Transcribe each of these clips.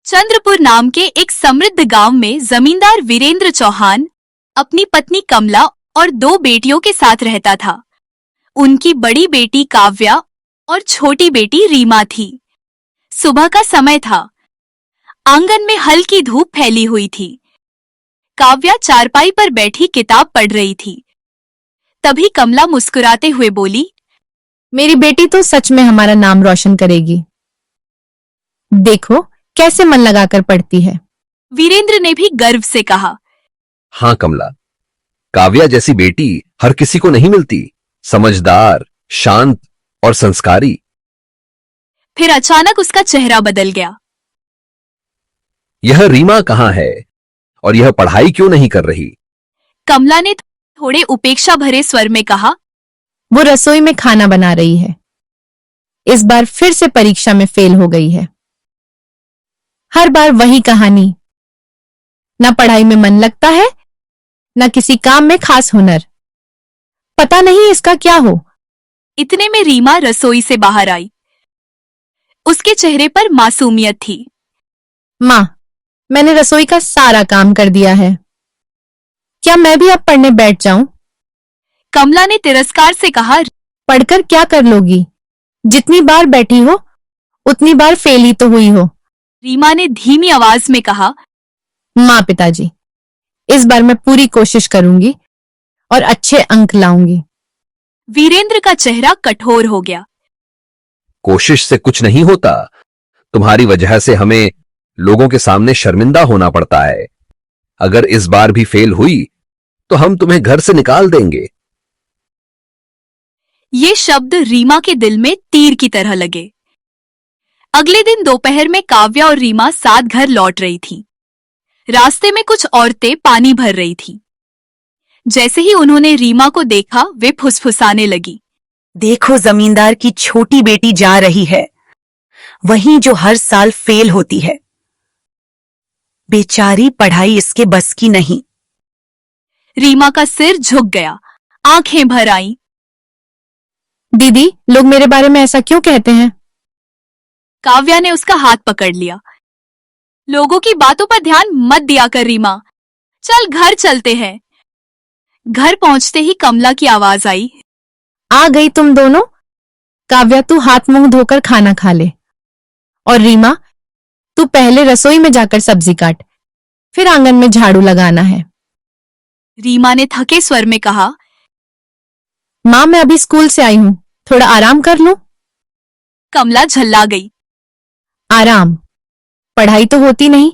चंद्रपुर नाम के एक समृद्ध गांव में जमींदार वीरेंद्र चौहान अपनी पत्नी कमला और 2 बेटियों के साथ रहता था। उनकी बड़ी बेटी काव्या और छोटी बेटी रीमा थी। सुबह का समय था। आंगन में हल्की धूप फैली हुई थी। काव्या चारपाई पर बैठी किताब पढ़ रही थी। तभी कमला मुस्कुराते हुए बोली, मेरी बेटी तो सच में हमारा नाम रोशन करेगी। देखो कैसे मन लगाकर पढ़ती है। वीरेंद्र ने भी गर्व से कहा। हाँ कमला, काव्या जैसी बेटी हर किसी को नहीं मिलती। समझदार, शांत और संस्कारी। फिर अचानक उसका चेहरा बदल गया। यह रीमा कहाँ है और यह पढ़ाई क्यों नहीं कर रही? कमला ने थोड़े उपेक्षा भरे स्वर में कहा, वो रसोई में खाना बना रही है। इस बार फिर से परीक्षा में फेल हो गई है। हर बार वही कहानी। न पढ़ाई में मन लगता है, न किसी काम में खास हुनर। पता नहीं इसका क्या हो। इतने में रीमा रसोई से बाहर आई। उसके चेहरे पर मासूमियत थी। माँ, मैंने रसोई का सारा काम कर दिया है। क्या मैं भी अब पढ़ने बैठ जाऊं? कमला ने तिरस्कार से कहा, पढ़कर क्या कर लोगी? जितनी बार बैठी हो उतनी बार फेल ही तो हुई हो। रीमा ने धीमी आवाज में कहा, माँ पिताजी, इस बार मैं पूरी कोशिश करूंगी और अच्छे अंक लाऊंगी। वीरेंद्र का चेहरा कठोर हो गया। कोशिश से कुछ नहीं होता। तुम्हारी वजह से हमें लोगों के सामने शर्मिंदा होना पड़ता है। अगर इस बार भी फेल हुई तो हम तुम्हें घर से निकाल देंगे। ये शब्द रीमा के दिल में तीर की तरह लगे। अगले दिन दोपहर में काव्या और रीमा साथ घर लौट रही थी। रास्ते में कुछ औरतें पानी भर रही थी। जैसे ही उन्होंने रीमा को देखा, वे फुसफुसाने लगी। देखो, जमींदार की छोटी बेटी जा रही है, वहीं जो हर साल फेल होती है। बेचारी, पढ़ाई इसके बस की नहीं। रीमा का सिर झुक गया, आंखें भर आईं। दीदी, लोग मेरे बारे में ऐसा क्यों कहते हैं? काव्या ने उसका हाथ पकड़ लिया। लोगों की बातों पर ध्यान मत दिया कर रीमा, चल घर चलते हैं। घर पहुंचते ही कमला की आवाज आई, आ गई तुम दोनों। काव्या, तू हाथ मुंह धोकर खाना खा ले। और रीमा, तू पहले रसोई में जाकर सब्जी काट, फिर आंगन में झाड़ू लगाना है। रीमा ने थके स्वर में कहा, माँ, मैं अभी स्कूल से आई हूं, थोड़ा आराम कर लूं। कमला झल्ला गई। आराम? पढ़ाई तो होती नहीं,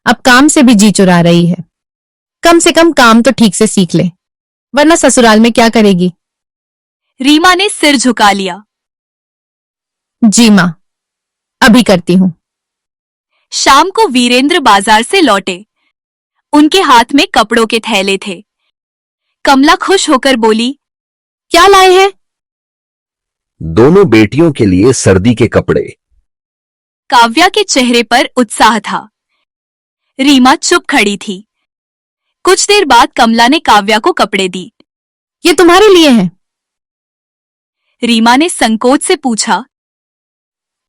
अब काम से भी जी चुरा रही है। कम से कम काम तो ठीक से सीख ले, वरना ससुराल में क्या करेगी? रीमा ने सिर झुका लिया। जी माँ, अभी करती हूं। शाम को वीरेंद्र बाजार से लौटे। उनके हाथ में कपड़ों के थैले थे। कमला खुश होकर बोली, क्या लाए हैं? दोनों बेटियों के लिए सर्दी के कपड़े। काव्या के चेहरे पर उत्साह था। रीमा चुप खड़ी थी। कुछ देर बाद कमला ने काव्या को कपड़े दी। ये तुम्हारे लिए हैं? रीमा ने संकोच से पूछा।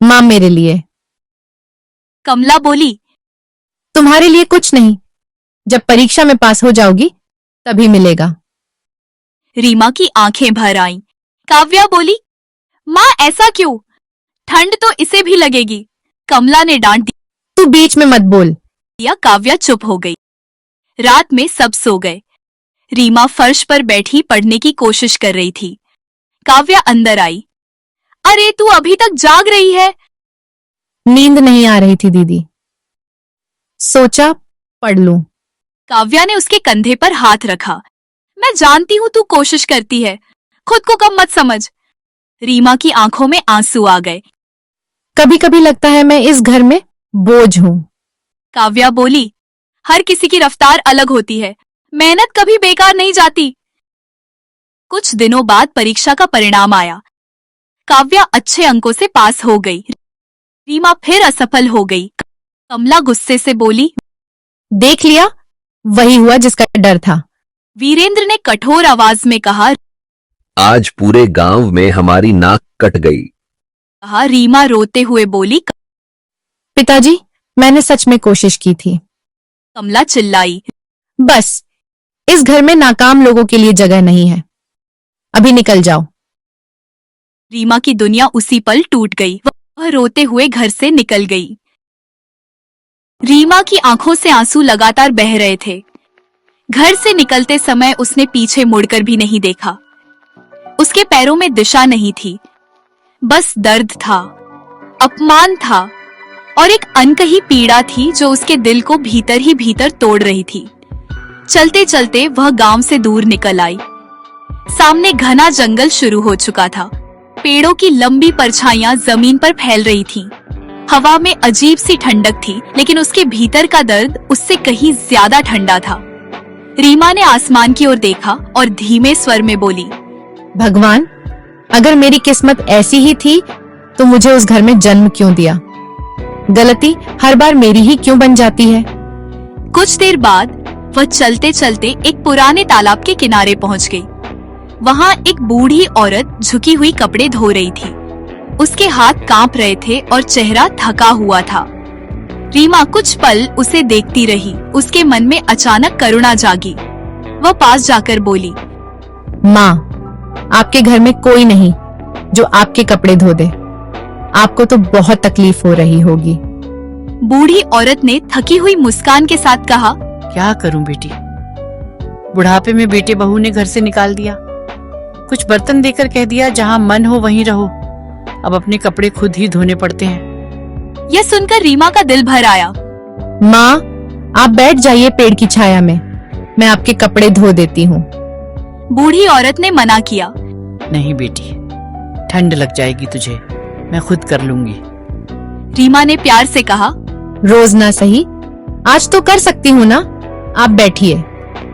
माँ, मेरे लिए। कमला बोली, तुम्हारे लिए कुछ नहीं, जब परीक्षा में पास हो जाओगी तभी मिलेगा। रीमा की आंखें भर आईं। काव्या बोली, माँ ऐसा क्यों? ठंड तो इसे भी लगेगी। कमला ने डांट दी। तू बीच में मत बोल। या काव्या चुप हो गई। रात में सब सो गए। रीमा फर्श पर बैठी पढ़ने की कोशिश कर रही थी। काव्या अंदर आई। अरे, तू अभी तक जाग रही है? नींद नहीं आ रही थी दीदी, सोचा पढ़ लूं। काव्या ने उसके कंधे पर हाथ रखा। मैं जानती हूं तू कोशिश करती है, खुद को कम मत समझ। रीमा की आंखों में आंसू आ गए। कभी कभी लगता है मैं इस घर में बोझ हूं। काव्या बोली, हर किसी की रफ्तार अलग होती है, मेहनत कभी बेकार नहीं जाती। कुछ दिनों बाद परीक्षा का परिणाम आया। काव्या अच्छे अंकों से पास हो गई। रीमा फिर असफल हो गई। कमला गुस्से से बोली, देख लिया, वही हुआ जिसका डर था। वीरेंद्र ने कठोर आवाज में कहा। आज पूरे गांव में हमारी नाक कट गई। रीमा रोते हुए बोली, पिताजी, मैंने सच में कोशिश की थी। कमला चिल्लाई। बस इस घर में नाकाम लोगों के लिए जगह नहीं है। अभी निकल जाओ। रीमा की दुनिया उसी पल टूट गई। वह रोते हुए घर से निकल गई। रीमा की आंखों से आंसू लगातार बह रहे थे। घर से निकलते समय उसने पीछे मुड़कर भी नहीं देखा। उसके पैरों में दिशा नहीं थी, बस दर्द था, अपमान था और एक अनकही पीड़ा थी जो उसके दिल को भीतर ही भीतर तोड़ रही थी। चलते चलते वह गांव से दूर निकल आई। सामने घना जंगल शुरू हो चुका था। पेड़ों की लंबी परछाइयां जमीन पर फैल रही थीं। हवा में अजीब सी ठंडक थी, लेकिन उसके भीतर का दर्द उससे कहीं ज्यादा ठंडा था। रीमा ने आसमान की ओर देखा और धीमे स्वर में बोली, भगवान, अगर मेरी किस्मत ऐसी ही थी तो मुझे उस घर में जन्म क्यों दिया? गलती हर बार मेरी ही क्यों बन जाती है? कुछ देर बाद वह चलते चलते एक पुराने तालाब के किनारे पहुंच गई। वहां एक बूढ़ी औरत झुकी हुई कपड़े धो रही थी। उसके हाथ कांप रहे थे और चेहरा थका हुआ था। रीमा कुछ पल उसे देखती रही। उसके मन में अचानक करुणा जागी। वह पास जाकर बोली, माँ, आपके घर में कोई नहीं जो आपके कपड़े धो दे। आपको तो बहुत तकलीफ हो रही होगी। बूढ़ी औरत ने थकी हुई मुस्कान के साथ कहा, क्या करूं बेटी, बुढ़ापे में बेटे बहू ने घर से निकाल दिया। कुछ बर्तन देकर कह दिया जहां मन हो वहीं रहो। अब अपने कपड़े खुद ही धोने पड़ते हैं। यह सुनकर रीमा का दिल भर आया। माँ, आप बैठ जाइए पेड़ की छाया में, मैं आपके कपड़े धो देती हूँ। बूढ़ी औरत ने मना किया। नहीं बेटी, ठंड लग जाएगी तुझे, मैं खुद कर लूंगी। रीमा ने प्यार से कहा, रोज ना सही, आज तो कर सकती हूँ ना, आप बैठिए।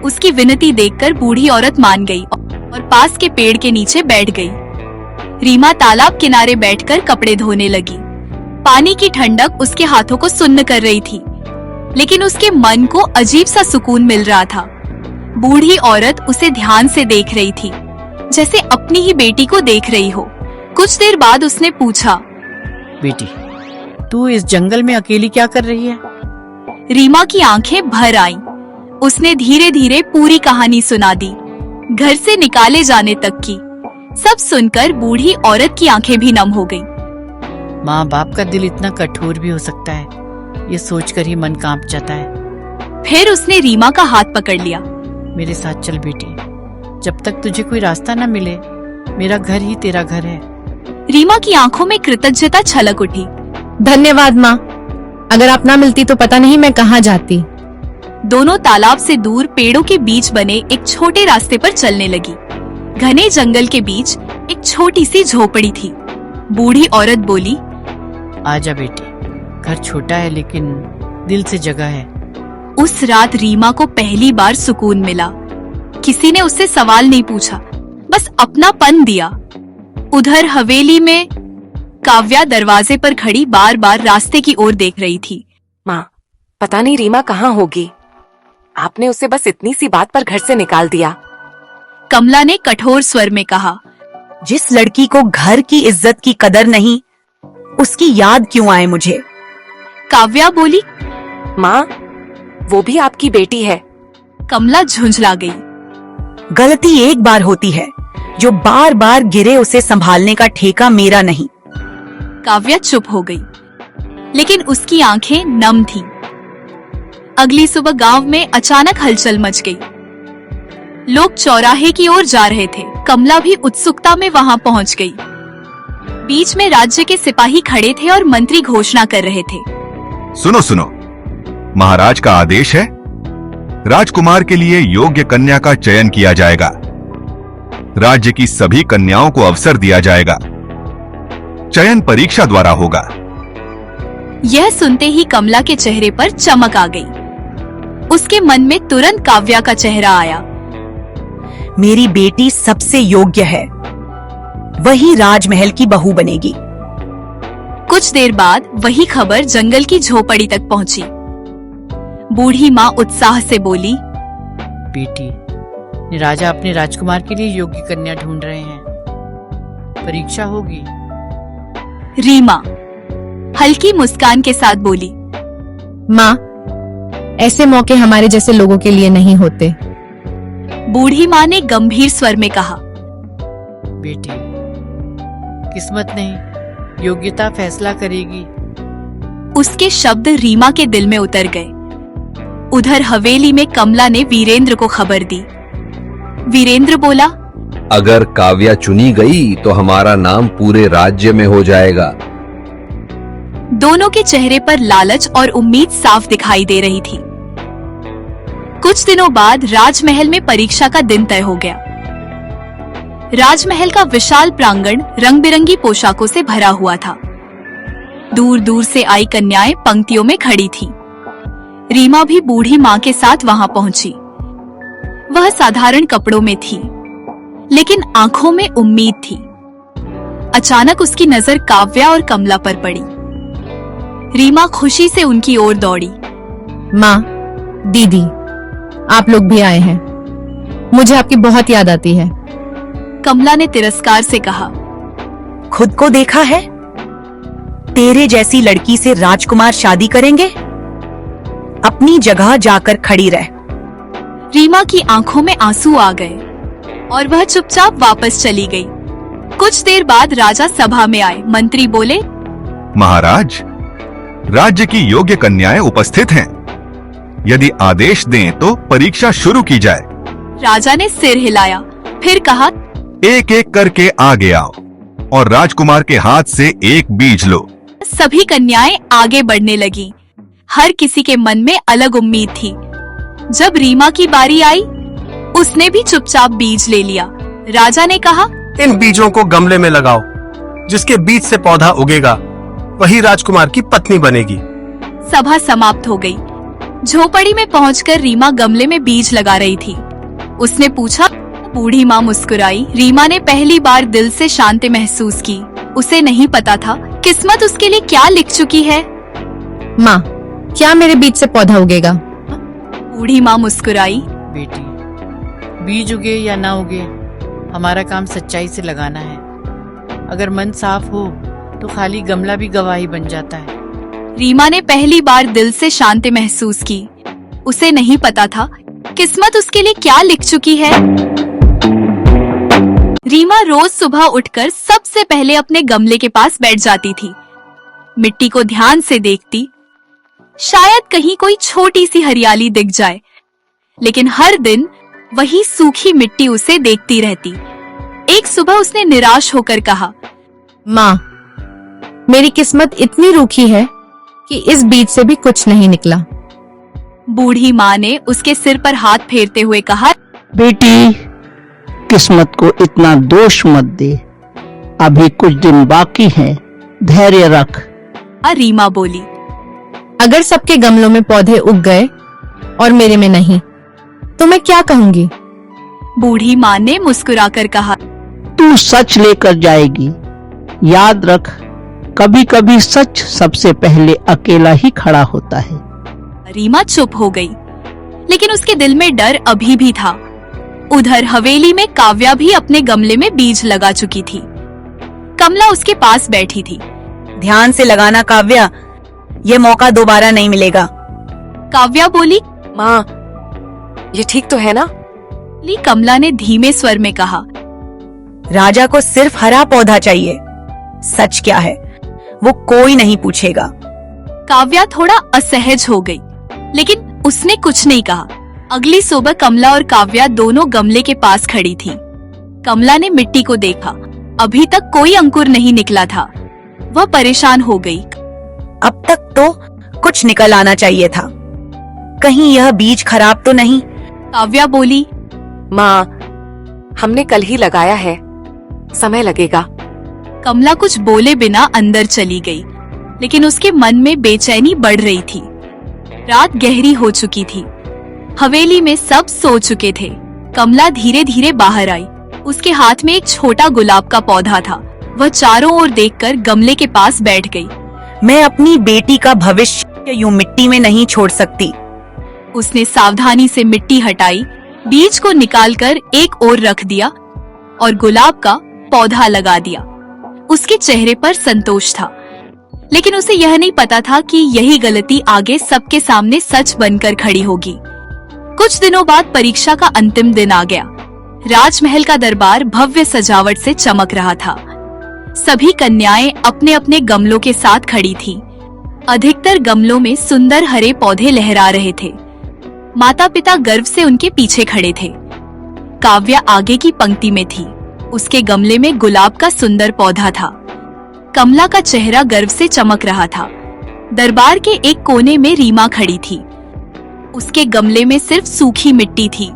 उसकी विनती देखकर बूढ़ी औरत मान गई और पास के पेड़ के नीचे बैठ गई। रीमा तालाब किनारे बैठकर कपड़े धोने लगी। पानी की ठंडक उसके हाथों को सुन्न कर रही थी, लेकिन उसके मन को अजीब सा सुकून मिल रहा था। बूढ़ी औरत उसे ध्यान से देख रही थी, जैसे अपनी ही बेटी को देख रही हो। कुछ देर बाद उसने पूछा, बेटी, तू इस जंगल में अकेली क्या कर रही है? रीमा की आंखें भर आईं। उसने धीरे धीरे पूरी कहानी सुना दी, घर से निकाले जाने तक की। सब सुनकर बूढ़ी औरत की आंखें भी नम हो गईं। माँ बाप का दिल इतना कठोर भी हो सकता है, ये सोचकर ही मन कांप जाता है। फिर उसने रीमा का हाथ पकड़ लिया। मेरे साथ चल बेटी, जब तक तुझे कोई रास्ता न मिले, मेरा घर ही तेरा घर है। रीमा की आंखों में कृतज्ञता छलक उठी। धन्यवाद माँ, अगर आप ना मिलती तो पता नहीं मैं कहाँ जाती। दोनों तालाब से दूर पेड़ों के बीच बने एक छोटे रास्ते पर चलने लगी। घने जंगल के बीच एक छोटी सी झोपड़ी थी। बूढ़ी औरत बोली, आजा बेटी, घर छोटा है लेकिन दिल से जगह है। उस रात रीमा को पहली बार सुकून मिला। किसी ने उससे सवाल नहीं पूछा, बस अपनापन दिया। उधर हवेली में काव्या दरवाजे पर खड़ी बार बार रास्ते की ओर देख रही थी। माँ, पता नहीं रीमा कहाँ होगी। आपने उसे बस इतनी सी बात पर घर से निकाल दिया। कमला ने कठोर स्वर में कहा, जिस लड़की को घर की इज्जत की कदर नहीं, उसकी याद क्यों आए मुझे? काव्या बोली। माँ, वो भी आपकी बेटी है। कमला झुंझला गई। गलती एक बार होती है, जो बार बार गिरे उसे संभालने का ठेका मेरा नहीं। काव्या चुप हो गई, लेकिन उसकी आंखें नम थीं। अगली सुबह गांव में अचानक हलचल मच गई। लोग चौराहे की ओर जा रहे थे। कमला भी उत्सुकता में वहां पहुंच गई। बीच में राज्य के सिपाही खड़े थे और मंत्री घोषणा कर रहे थे। सुनो सुनो, महाराज का आदेश है, राजकुमार के लिए योग्य कन्या का चयन किया जाएगा। राज्य की सभी कन्याओं को अवसर दिया जाएगा। चयन परीक्षा द्वारा होगा। यह सुनते ही कमला के चेहरे पर चमक आ गई। उसके मन में तुरंत काव्या का चेहरा आया। मेरी बेटी सबसे योग्य है, वही राजमहल की बहू बनेगी। कुछ देर बाद वही खबर जंगल की झोपड़ी तक पहुंची। बूढ़ी माँ उत्साह से बोली, बेटी, राजा अपने राजकुमार के लिए योग्य कन्या ढूंढ रहे हैं। परीक्षा होगी। रीमा हल्की मुस्कान के साथ बोली, माँ, ऐसे मौके हमारे जैसे लोगों के लिए नहीं होते। बूढ़ी माँ ने गंभीर स्वर में कहा। बेटी, किस्मत नहीं, योग्यता फैसला करेगी। उसके शब्द रीमा के दिल में उतर गए। उधर हवेली में कमला ने वीरेंद्र को खबर दी। वीरेंद्र बोला, अगर काव्या चुनी गई तो हमारा नाम पूरे राज्य में हो जाएगा। दोनों के चेहरे पर लालच और उम्मीद साफ दिखाई दे रही थी। कुछ दिनों बाद राजमहल में परीक्षा का दिन तय हो गया। राजमहल का विशाल प्रांगण रंग बिरंगी पोशाकों से भरा हुआ था। दूर दूर से आई कन्याएं पंक्तियों में खड़ी थीं। रीमा भी बूढ़ी माँ के साथ वहां पहुंची। वह साधारण कपड़ों में थी, लेकिन आंखों में उम्मीद थी। अचानक उसकी नजर काव्या और कमला पर पड़ी। रीमा खुशी से उनकी ओर दौड़ी। माँ, दीदी, आप लोग भी आए हैं। मुझे आपकी बहुत याद आती है। कमला ने तिरस्कार से कहा। खुद को देखा है? तेरे जैसी लड़की से राजकुमार शादी करेंगे? अपनी जगह जाकर खड़ी रह। रीमा की आंखों में आंसू आ गए और वह चुपचाप वापस चली गई। कुछ देर बाद राजा सभा में आए। मंत्री बोले, महाराज, राज्य की योग्य कन्याएं उपस्थित हैं। यदि आदेश दें तो परीक्षा शुरू की जाए। राजा ने सिर हिलाया, फिर कहा, एक एक करके आगे आओ और राजकुमार के हाथ से एक बीज लो। सभी कन्याएं आगे बढ़ने लगी। हर किसी के मन में अलग उम्मीद थी। जब रीमा की बारी आई, उसने भी चुपचाप बीज ले लिया। राजा ने कहा, इन बीजों को गमले में लगाओ। जिसके बीज से पौधा उगेगा वही राजकुमार की पत्नी बनेगी। सभा समाप्त हो गई। झोपड़ी में पहुंचकर रीमा गमले में बीज लगा रही थी। उसने पूछा। बूढ़ी माँ मुस्कुराई। रीमा ने पहली बार दिल से शांति महसूस की। उसे नहीं पता था किस्मत उसके लिए क्या लिख चुकी है। माँ, क्या मेरे बीज से पौधा उगेगा? बूढ़ी माँ मुस्कुराई। बेटी, बीज उगे या ना उगे, हमारा काम सच्चाई से लगाना है। अगर मन साफ हो तो खाली गमला भी गवाही बन जाता है। रीमा ने पहली बार दिल से शांति महसूस की। उसे नहीं पता था किस्मत उसके लिए क्या लिख चुकी है। रीमा रोज सुबह उठकर सबसे पहले अपने गमले के पास बैठ जाती थी। मिट्टी को ध्यान से देखती, शायद कहीं कोई छोटी सी हरियाली दिख जाए, लेकिन हर दिन वही सूखी मिट्टी उसे देखती रहती। एक सुबह उसने निराश होकर कहा, माँ, मेरी किस्मत इतनी रूखी है कि इस बीज से भी कुछ नहीं निकला। बूढ़ी माँ ने उसके सिर पर हाथ फेरते हुए कहा, बेटी, किस्मत को इतना दोष मत दे। अभी कुछ दिन बाकी हैं, धैर्य रख। रीमा बोली। अगर सबके गमलों में पौधे उग गए और मेरे में नहीं, तो मैं क्या कहूँगी? बूढ़ी माँ ने मुस्कुराकर कहा, तू सच लेकर जाएगी। याद रख, कभी कभी सच सबसे पहले अकेला ही खड़ा होता है। रीमा चुप हो गई, लेकिन उसके दिल में डर अभी भी था। उधर हवेली में काव्या भी अपने गमले में बीज लगा चुकी थी। कमला उसके पास बैठी थी। ध्यान से लगाना काव्या, ये मौका दोबारा नहीं मिलेगा। काव्या बोली। माँ, ये ठीक तो है ना? कमला ने धीमे स्वर में कहा, राजा को सिर्फ हरा पौधा चाहिए। सच क्या है वो कोई नहीं पूछेगा। काव्या थोड़ा असहज हो गई, लेकिन उसने कुछ नहीं कहा। अगली सुबह कमला और काव्या दोनों गमले के पास खड़ी थी। कमला ने मिट्टी को देखा। अभी तक कोई अंकुर नहीं निकला था। वह परेशान हो गई। अब तक तो कुछ निकल आना चाहिए था। कहीं यह बीज खराब तो नहीं? काव्या बोली। माँ, हमने कल ही लगाया है, समय लगेगा। कमला कुछ बोले बिना अंदर चली गई, लेकिन उसके मन में बेचैनी बढ़ रही थी। रात गहरी हो चुकी थी। हवेली में सब सो चुके थे। कमला धीरे धीरे बाहर आई। उसके हाथ में एक छोटा गुलाब का पौधा था। वह चारों ओर देखकर गमले के पास बैठ गई। मैं अपनी बेटी का भविष्य यूं मिट्टी में नहीं छोड़ सकती। उसने सावधानी से मिट्टी हटाई, बीज को निकालकर एक ओर रख दिया और गुलाब का पौधा लगा दिया। उसके चेहरे पर संतोष था। लेकिन उसे यह नहीं पता था कि यही गलती आगे सबके सामने सच बनकर खड़ी होगी। कुछ दिनों बाद परीक्षा का अंतिम दिन आ गया। राजमहल का दरबार भव्य सजावट से चमक रहा था। सभी कन्याएं अपने अपने गमलों के साथ खड़ी थीं। अधिकतर गमलों में सुंदर हरे पौधे लहरा रहे थे। माता पिता गर्व से उनके पीछे खड़े थे। काव्या आगे की पंक्ति में थी। उसके गमले में गुलाब का सुंदर पौधा था। कमला का चेहरा गर्व से चमक रहा था। दरबार के एक कोने में रीमा खड़ी थी। उसके गमले में सिर्फ सूखी मिट्टी थी।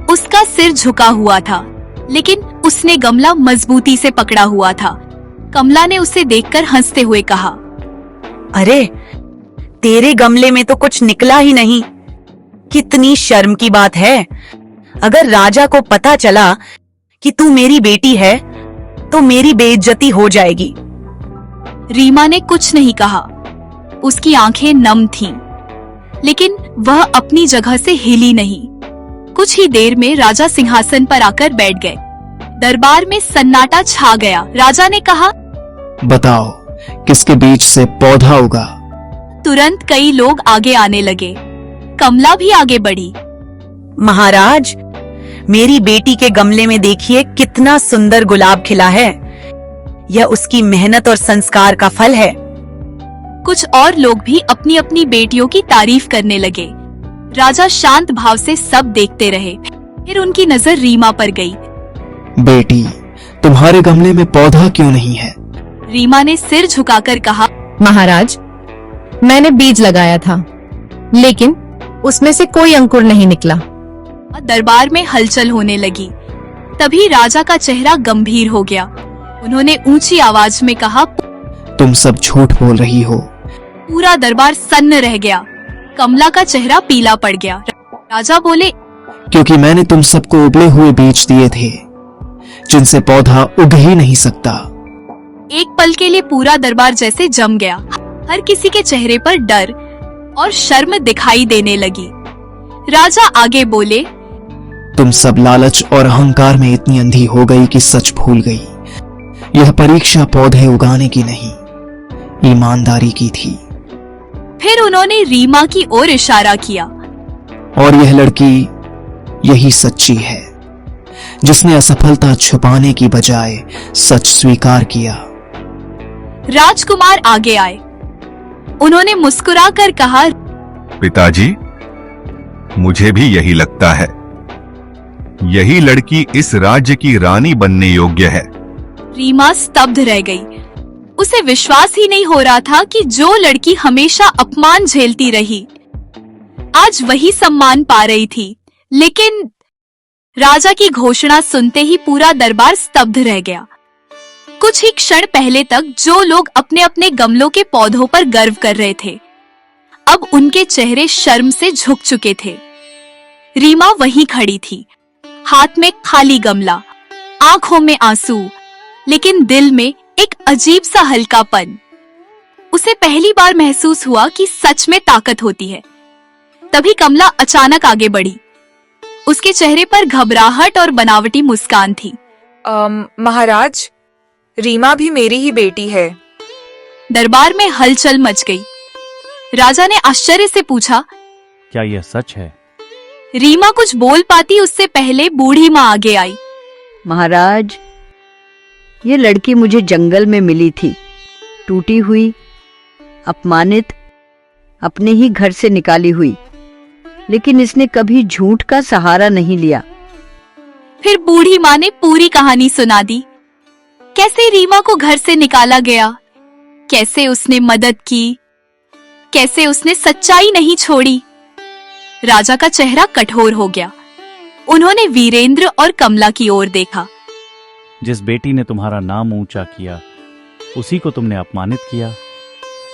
उसका सिर झुका हुआ था, लेकिन उसने गमला मजबूती से पकड़ा हुआ था। कमला ने उसे देखकर हंसते हुए कहा, अरे, तेरे गमले में तो कुछ निकला ही नहीं। कितनी शर्म की बात है। अगर राजा को पता चला कि तू मेरी बेटी है तो मेरी बेइज्जती हो जाएगी। रीमा ने कुछ नहीं कहा। उसकी आंखें नम थीं, लेकिन वह अपनी जगह से हिली नहीं। कुछ ही देर में राजा सिंहासन पर आकर बैठ गए। दरबार में सन्नाटा छा गया। राजा ने कहा, बताओ किसके बीच से पौधा उगा? तुरंत कई लोग आगे आने लगे। कमला भी आगे बढ़ी। महाराज, मेरी बेटी के गमले में देखिए कितना सुंदर गुलाब खिला है। यह उसकी मेहनत और संस्कार का फल है। कुछ और लोग भी अपनी अपनी बेटियों की तारीफ करने लगे। राजा शांत भाव से सब देखते रहे। फिर उनकी नजर रीमा पर गई। बेटी, तुम्हारे गमले में पौधा क्यों नहीं है? रीमा ने सिर झुकाकर कहा, महाराज, मैंने बीज लगाया था, लेकिन उसमें से कोई अंकुर नहीं निकला। दरबार में हलचल होने लगी। तभी राजा का चेहरा गंभीर हो गया। उन्होंने ऊंची आवाज में कहा, तुम सब झूठ बोल रही हो। पूरा दरबार सन्न रह गया। कमला का चेहरा पीला पड़ गया। राजा बोले, क्योंकि मैंने तुम सबको उबले हुए बीज दिए थे, जिनसे पौधा उग ही नहीं सकता। एक पल के लिए पूरा दरबार जैसे जम गया। हर किसी के चेहरे पर डर और शर्म दिखाई देने लगी। राजा आगे बोले, तुम सब लालच और अहंकार में इतनी अंधी हो गई कि सच भूल गई। यह परीक्षा पौधे उगाने की नहीं, ईमानदारी की थी। फिर उन्होंने रीमा की ओर इशारा किया। और यह लड़की यही सच्ची है, जिसने असफलता छुपाने की बजाय सच स्वीकार किया। राजकुमार आगे आए। उन्होंने मुस्कुराकर कहा, पिताजी, मुझे भी यही लगता है। यही लड़की इस राज्य की रानी बनने योग्य है। रीमा स्तब्ध रह गई। उसे विश्वास ही नहीं हो रहा था कि जो लड़की हमेशा अपमान झेलती रही, आज वही सम्मान पा रही थी। लेकिन राजा की घोषणा सुनते ही पूरा दरबार स्तब्ध रह गया। कुछ ही क्षण पहले तक जो लोग अपने अपने गमलों के पौधों पर गर्व कर रहे थे, अब उनके चेहरे शर्म से झुक चुके थे। रीमा वहीं खड़ी थी, हाथ में खाली गमला, आंखों में आंसू, लेकिन दिल में एक अजीब सा हल्कापन। उसे पहली बार महसूस हुआ कि सच में ताकत होती है। तभी कमला अचानक आगे बढ़ी। उसके चेहरे पर घबराहट और बनावटी मुस्कान थी। महाराज, रीमा भी मेरी ही बेटी है। दरबार में हलचल मच गई। राजा ने आश्चर्य से पूछा, क्या यह सच है? रीमा कुछ बोल पाती उससे पहले बूढ़ी माँ आगे आई। महाराज, ये लड़की मुझे जंगल में मिली थी, टूटी हुई, अपमानित, अपने ही घर से निकाली हुई, लेकिन इसने कभी झूठ का सहारा नहीं लिया। फिर बूढ़ी माँ ने पूरी कहानी सुना दी। कैसे रीमा को घर से निकाला गया, कैसे उसने मदद की, कैसे उसने सच्चाई नहीं छोड़ी। राजा का चेहरा कठोर हो गया। उन्होंने वीरेंद्र और कमला की ओर देखा। जिस बेटी ने तुम्हारा नाम ऊंचा किया, उसी को तुमने अपमानित किया।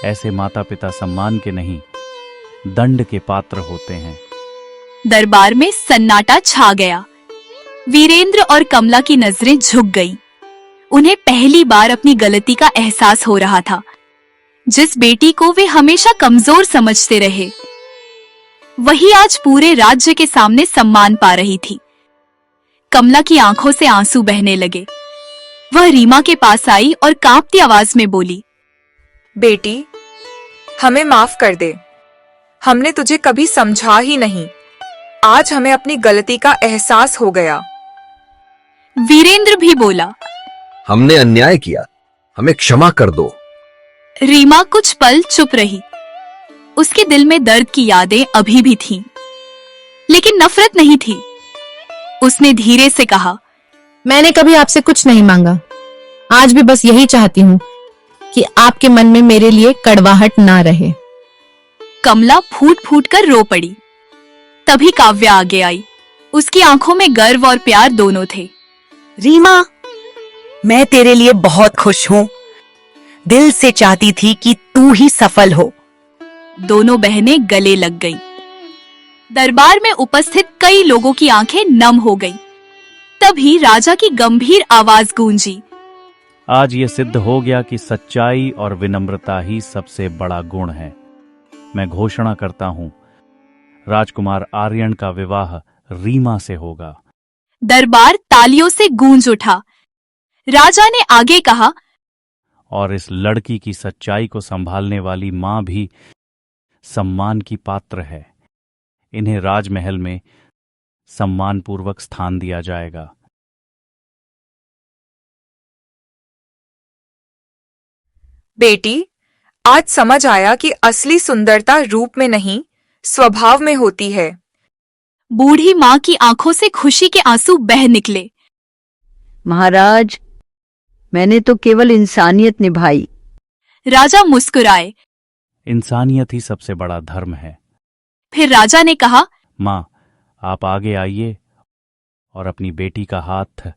ऐसे माता पिता सम्मान के नहीं, दंड के पात्र होते हैं। दरबार में सन्नाटा छा गया। वीरेंद्र और कमला की नजरें झुक गईं। उन्हें पहली बार अपनी गलती का एहसास हो रहा था। जिस बेटी को वे हमेशा कमजोर समझते रहे, वही आज पूरे राज्य के सामने सम्मान पा रही थी। कमला की आंखों से आंसू बहने लगे। वह रीमा के पास आई और कांपती आवाज में बोली, बेटी, हमें माफ कर दे। हमने तुझे कभी समझा ही नहीं। आज हमें अपनी गलती का एहसास हो गया। वीरेंद्र भी बोला। हमने अन्याय किया, हमें क्षमा कर दो। रीमा कुछ पल चुप रही। उसके दिल में दर्द की यादें अभी भी थीं, लेकिन नफरत नहीं थी। उसने धीरे से कहा, मैंने कभी आपसे कुछ नहीं मांगा। आज भी बस यही चाहती हूँ कि आपके मन में मेरे लिए कड़वाहट ना रहे। कमला फूट फूट कर रो पड़ी। तभी काव्या आगे आई। उसकी आंखों में गर्व और प्यार दोनों थे। रीमा, मैं तेरे लिए बहुत खुश हूँ। दिल से चाहती थी कि तू ही सफल हो। दोनों बहनें गले लग गईं। दरबार में उपस्थित कई लोगों की आंखें नम हो गईं। तभी राजा की गंभीर आवाज गूंजी। आज ये सिद्ध हो गया कि सच्चाई और विनम्रता ही सबसे बड़ा गुण है। मैं घोषणा करता हूं, राजकुमार आर्यन का विवाह रीमा से होगा। दरबार तालियों से गूंज उठा। राजा ने आगे कहा, और इस लड़की की सच्चाई को संभालने वाली मां भी सम्मान की पात्र है। इन्हें राजमहल में सम्मानपूर्वक स्थान दिया जाएगा। बेटी, आज समझ आया कि असली सुंदरता रूप में नहीं, स्वभाव में होती है। बूढ़ी मां की आंखों से खुशी के आंसू बह निकले। महाराज, मैंने तो केवल इंसानियत निभाई। राजा मुस्कुराए। इंसानियत ही सबसे बड़ा धर्म है। फिर राजा ने कहा, मां, आप आगे आइए और अपनी बेटी का हाथ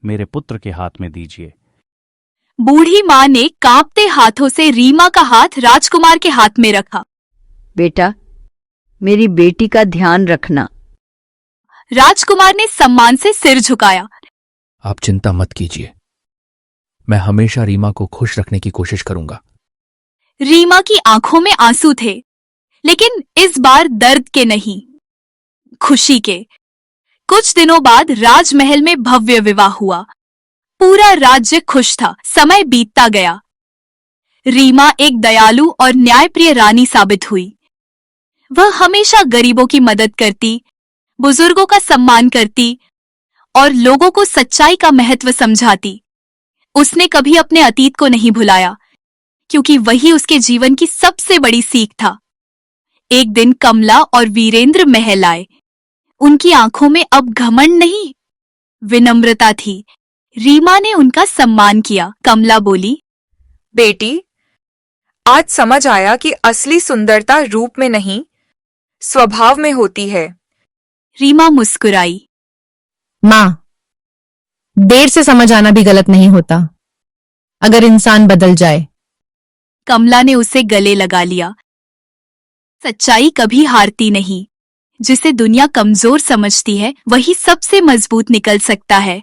मेरे पुत्र के हाथ में दीजिए। बूढ़ी मां ने कांपते हाथों से रीमा का हाथ राजकुमार के हाथ में रखा। बेटा, मेरी बेटी का ध्यान रखना। राजकुमार ने सम्मान से सिर झुकाया। आप चिंता मत कीजिए, मैं हमेशा रीमा को खुश रखने की कोशिश करूंगा। रीमा की आंखों में आंसू थे, लेकिन इस बार दर्द के नहीं, खुशी के। कुछ दिनों बाद राजमहल में भव्य विवाह हुआ। पूरा राज्य खुश था। समय बीतता गया। रीमा एक दयालु और न्यायप्रिय रानी साबित हुई। वह हमेशा गरीबों की मदद करती, बुजुर्गों का सम्मान करती और लोगों को सच्चाई का महत्व समझाती। उसने कभी अपने अतीत को नहीं भुलाया, क्योंकि वही उसके जीवन की सबसे बड़ी सीख था। एक दिन कमला और वीरेंद्र महल आए। उनकी आंखों में अब घमंड नहीं, विनम्रता थी। रीमा ने उनका सम्मान किया। कमला बोली, बेटी, आज समझ आया कि असली सुंदरता रूप में नहीं, स्वभाव में होती है। रीमा मुस्कुराई। मां, देर से समझ आना भी गलत नहीं होता, अगर इंसान बदल जाए। कमला ने उसे गले लगा लिया। सच्चाई कभी हारती नहीं। जिसे दुनिया कमजोर समझती है, वही सबसे मजबूत निकल सकता है।